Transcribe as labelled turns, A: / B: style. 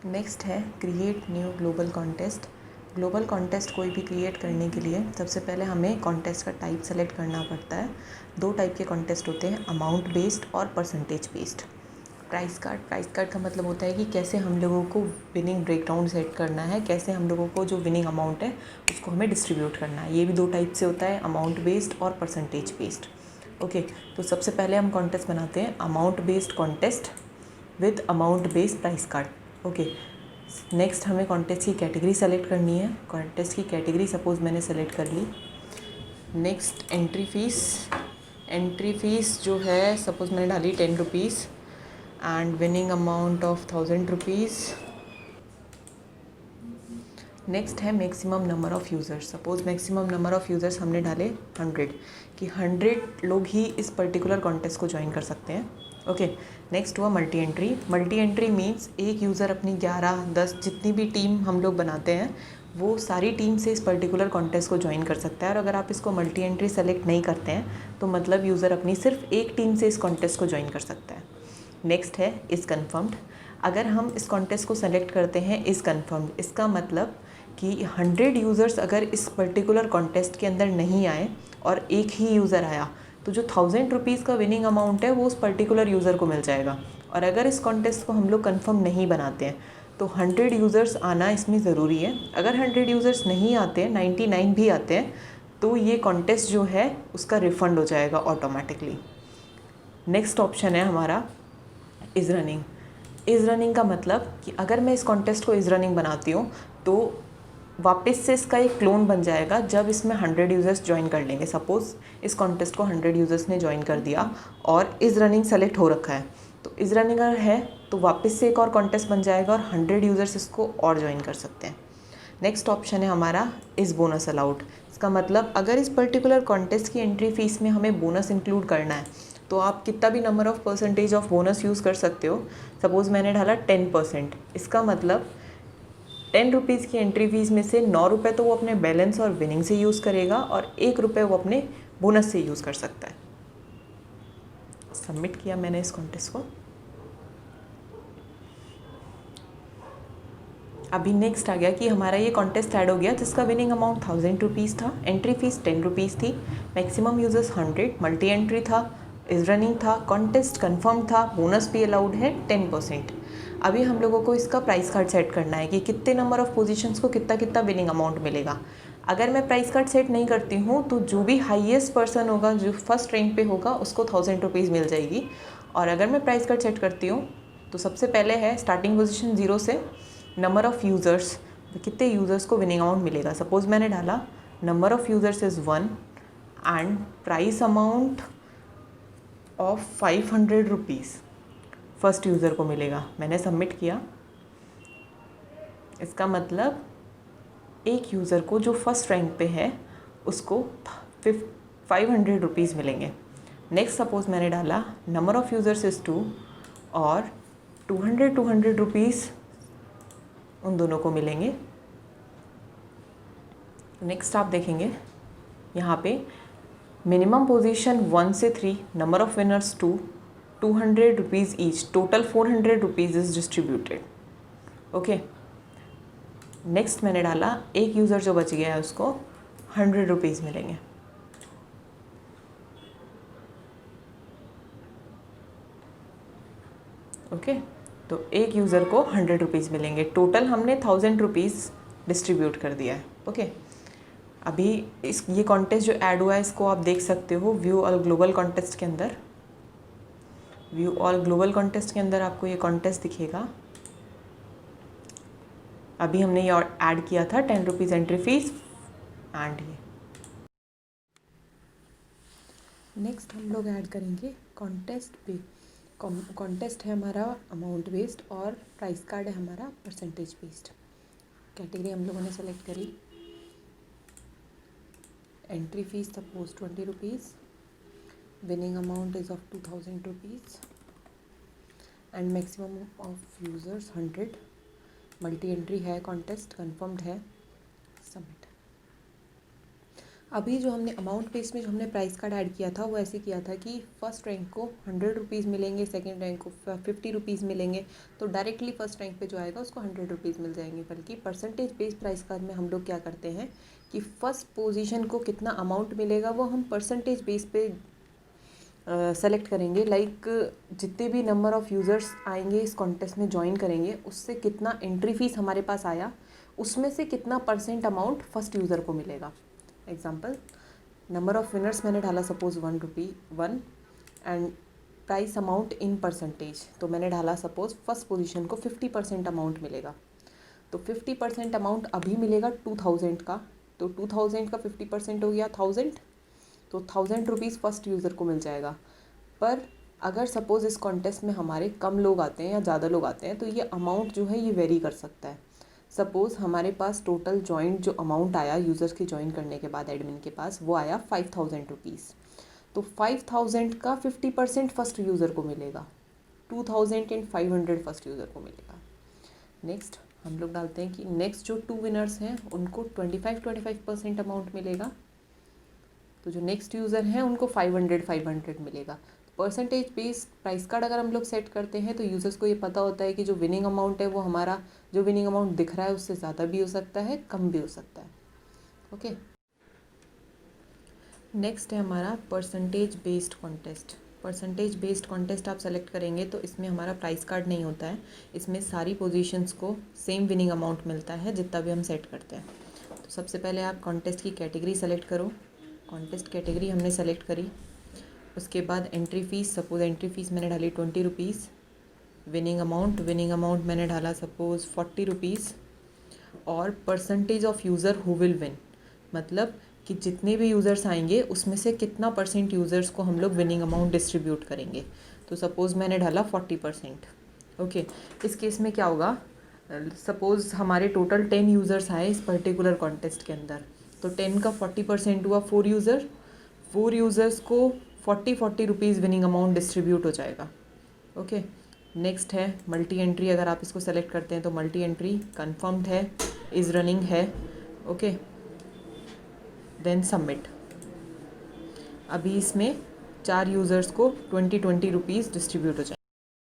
A: Next है create new global contest. Global contest कोई भी क्रिएट करने के लिए सबसे पहले हमें कॉन्टेस्ट का टाइप सेलेक्ट करना पड़ता है। दो टाइप के कॉन्टेस्ट होते हैं, अमाउंट बेस्ड और परसेंटेज बेस्ड। प्राइस कार्ड का मतलब होता है कि कैसे हम लोगों को विनिंग ब्रेकडाउन सेट करना है, कैसे हम लोगों को जो विनिंग अमाउंट है उसको हमें डिस्ट्रीब्यूट करना है। ये भी दो टाइप से होता है, अमाउंट बेस्ड और परसेंटेज बेस्ड। ओके, तो सबसे पहले हम कॉन्टेस्ट बनाते हैं amount based contest with amount based price card. Okay, next हमें कॉन्टेस्ट की कैटेगरी सेलेक्ट करनी है। कॉन्टेस्ट की कैटेगरी सपोज़ मैंने सेलेक्ट कर ली। नेक्स्ट एंट्री फ़ीस जो है सपोज़ मैंने डाली 10 rupees and winning amount of 1000 rupees. Next है maximum number of users. Suppose maximum number of users हमने डाले 100, कि 100 लोग ही इस पर्टिकुलर कॉन्टेस्ट को ज्वाइन कर सकते हैं। ओके, नेक्स्ट हुआ multi entry. Multi entry means एक यूज़र अपनी 11, 10 जितनी भी टीम हम लोग बनाते हैं वो सारी टीम से इस पर्टिकुलर कॉन्टेस्ट को ज्वाइन कर सकता है। और अगर आप इसको मल्टी एंट्री सेलेक्ट नहीं करते हैं तो मतलब यूज़र अपनी सिर्फ एक टीम से इस कॉन्टेस्ट को ज्वाइन कर सकता है। नेक्स्ट है इज़ कन्फर्म्ड। अगर हम इस कॉन्टेस्ट को सेलेक्ट करते हैं इज़ कन्फर्म्ड, इसका मतलब कि 100 यूज़र्स अगर इस पर्टिकुलर कॉन्टेस्ट के अंदर नहीं आए और एक ही यूज़र आया तो जो 1000 रुपीज़ का विनिंग अमाउंट है वो उस पर्टिकुलर यूज़र को मिल जाएगा। और अगर इस कॉन्टेस्ट को हम लोग कंफर्म नहीं बनाते हैं तो 100 यूज़र्स आना इसमें ज़रूरी है। अगर 100 यूज़र्स नहीं आते हैं, 99 भी आते हैं, तो ये कॉन्टेस्ट जो है उसका रिफ़ंड हो जाएगा ऑटोमेटिकली। नेक्स्ट ऑप्शन है हमारा इज़ रनिंग। इज़ रनिंग का मतलब कि अगर मैं इस कॉन्टेस्ट को इज़ रनिंग बनाती हूँ तो वापस से इसका एक क्लोन बन जाएगा जब इसमें 100 यूज़र्स ज्वाइन कर लेंगे। सपोज़ इस कॉन्टेस्ट को 100 यूज़र्स ने ज्वाइन कर दिया और इज़ रनिंग सेलेक्ट हो रखा है, तो इज़ रनिंग अगर है तो वापस से एक और कॉन्टेस्ट बन जाएगा और 100 यूज़र्स इसको और ज्वाइन कर सकते हैं। नेक्स्ट ऑप्शन है हमारा इज़ बोनस अलाउड। इसका मतलब अगर इस पर्टिकुलर कॉन्टेस्ट की एंट्री फ़ीस में हमें बोनस इंक्लूड करना है तो आप कितना भी number of percentage of bonus use कर सकते हो। सपोज़ मैंने डाला 10%, इसका मतलब 10 रुपीज़ की एंट्री फ़ीस में से 9 रुपये तो वो अपने बैलेंस और विनिंग से यूज़ करेगा और 1 रुपये वो अपने बोनस से यूज़ कर सकता है। सबमिट किया मैंने इस कॉन्टेस्ट को। अभी नेक्स्ट आ गया कि हमारा ये कॉन्टेस्ट ऐड हो गया जिसका विनिंग अमाउंट 1000 रुपीज़ था, एंट्री फ़ीस 10 रुपीज़ थी, मैक्सिमम यूज़र्स 100, मल्टी एंट्री था, इज़ रनिंग था, कॉन्टेस्ट कंफर्म था, बोनस भी अलाउड है 10%। अभी हम लोगों को इसका प्राइस कार्ड सेट करना है कि कितने नंबर ऑफ़ पोजीशंस को कितना कितना विनिंग अमाउंट मिलेगा। अगर मैं प्राइस कार्ड सेट नहीं करती हूँ तो जो भी हाईएस्ट पर्सन होगा, जो फर्स्ट रैंक पे होगा, उसको 1000 रुपीज़ मिल जाएगी। और अगर मैं प्राइस कार्ड सेट करती हूँ तो सबसे पहले है स्टार्टिंग पोजीशन 0 से नंबर ऑफ़ यूज़र्स, कितने यूज़र्स को विनिंग अमाउंट मिलेगा। सपोज़ मैंने डाला number of users is 1 and price amount of 500 rupees first user को मिलेगा। मैंने सबमिट किया। इसका मतलब एक यूज़र को जो फर्स्ट रैंक पे है उसको 500 रुपीज़ मिलेंगे। नेक्स्ट सपोज़ मैंने डाला नंबर ऑफ़ यूज़र्स इज़ 2 और 200 रुपीज़ उन दोनों को मिलेंगे। नेक्स्ट आप देखेंगे यहाँ पे मिनिमम पोजीशन 1 से 3, number of winners 2, 200 rupees each, total 400 rupees is distributed. Okay, next मैंने डाला एक यूज़र जो बच गया है उसको 100 रुपीज़ मिलेंगे। ओके, तो एक यूज़र को 100 रुपीज़ मिलेंगे, टोटल हमने 1000 रुपीज़ डिस्ट्रीब्यूट कर दिया है। ओके, अभी ये कॉन्टेस्ट जो ऐड हुआ है इसको आप देख सकते हो व्यू ऑल ग्लोबल कॉन्टेस्ट के अंदर। व्यू ऑल ग्लोबल कॉन्टेस्ट के अंदर आपको ये कॉन्टेस्ट दिखेगा। अभी हमने ये ऐड किया था 10 रुपीज़ एंट्री फीस एंड ये। नेक्स्ट हम लोग ऐड करेंगे कॉन्टेस्ट पे। कॉन्टेस्ट है हमारा अमाउंट बेस्ड और प्राइस कार्ड है हमारा परसेंटेज बेस्ड। कैटेगरी हम लोगों ने सेलेक्ट करी। Entry fees suppose 20 rupees, winning amount is of 2000 rupees and maximum of users 100। Multi entry है, कॉन्टेस्ट कंफर्म्ड है, सबमिट। अभी जो हमने अमाउंट बेस में जो हमने प्राइस कार्ड ऐड किया था वो ऐसे किया था कि फर्स्ट रैंक को 100 रुपीज़ मिलेंगे, सेकंड रैंक को 50 रुपीज़ मिलेंगे, तो डायरेक्टली फर्स्ट रैंक पे जो आएगा उसको 100 रुपीज़ मिल जाएंगे। बल्कि परसेंटेज बेस्ड प्राइस कार्ड में हम लोग क्या करते हैं कि फर्स्ट पोजीशन को कितना अमाउंट मिलेगा वो हम परसेंटेज बेस पे सेलेक्ट करेंगे। लाइक जितने भी नंबर ऑफ़ यूज़र्स आएंगे इस कॉन्टेस्ट में ज्वाइन करेंगे, उससे कितना एंट्री फीस हमारे पास आया, उसमें से कितना परसेंट अमाउंट फर्स्ट यूज़र को मिलेगा। एग्जाम्पल, नंबर ऑफ़ विनर्स मैंने डाला suppose 1 rupee 1 and price amount in percentage, तो मैंने डाला सपोज फर्स्ट पोजीशन को 50% अमाउंट मिलेगा। तो 50% अमाउंट अभी मिलेगा 2000 का, तो 2000 का 50% हो गया 1000, तो 1000 रुपीज़ फर्स्ट यूज़र को मिल जाएगा। पर अगर सपोज़ इस कॉन्टेस्ट में हमारे कम लोग आते हैं या ज़्यादा लोग आते हैं तो ये अमाउंट जो है ये वेरी कर सकता है। सपोज़ हमारे पास टोटल जॉइंट जो अमाउंट आया यूज़र्स के ज्वाइन करने के बाद एडमिन के पास वो आया 5000 रुपीज़, तो 5000 का 50% फर्स्ट यूज़र को मिलेगा, 2500 फर्स्ट यूज़र को मिलेगा। नेक्स्ट हम लोग डालते हैं कि नेक्स्ट जो 2 विनर्स हैं उनको 25% अमाउंट मिलेगा, तो जो नेक्स्ट यूज़र हैं उनको 500 मिलेगा। परसेंटेज बेस्ड प्राइस कार्ड अगर हम लोग सेट करते हैं तो यूज़र्स को ये पता होता है कि जो विनिंग अमाउंट है वो हमारा जो विनिंग अमाउंट दिख रहा है उससे ज़्यादा भी हो सकता है, कम भी हो सकता है। ओके, नेक्स्ट है हमारा percentage based contest. Percentage based contest आप सेलेक्ट करेंगे तो इसमें हमारा प्राइस कार्ड नहीं होता है, इसमें सारी पोजीशंस को सेम विनिंग अमाउंट मिलता है जितना भी हम सेट करते हैं। तो सबसे पहले आप कॉन्टेस्ट की कैटेगरी सेलेक्ट करो। कॉन्टेस्ट कैटेगरी हमने सेलेक्ट करी, उसके बाद entry fees, suppose entry fees मैंने डाली 20 रुपीज़। विनिंग अमाउंट मैंने डाला सपोज़ 40 रुपीज़। और percentage of user who will win, मतलब कि जितने भी यूज़र्स आएंगे उसमें से कितना परसेंट यूज़र्स को हम लोग विनिंग अमाउंट डिस्ट्रीब्यूट करेंगे। तो सपोज़ मैंने डाला 40%। ओके, इस केस में क्या होगा, सपोज़ हमारे टोटल 10 यूज़र्स आए इस पर्टिकुलर कॉन्टेस्ट के अंदर, तो 10 का 40% हुआ 4 यूज़र्स को 40 रुपीज़ विनिंग अमाउंट डिस्ट्रीब्यूट हो जाएगा। ओके, नेक्स्ट है मल्टी एंट्री। अगर आप इसको सेलेक्ट करते हैं तो मल्टी एंट्री कन्फर्म्ड है, इज़ रनिंग है। Okay, then submit. अभी इसमें 4 यूज़र्स को 20 रुपीज़ डिस्ट्रीब्यूट हो जाए।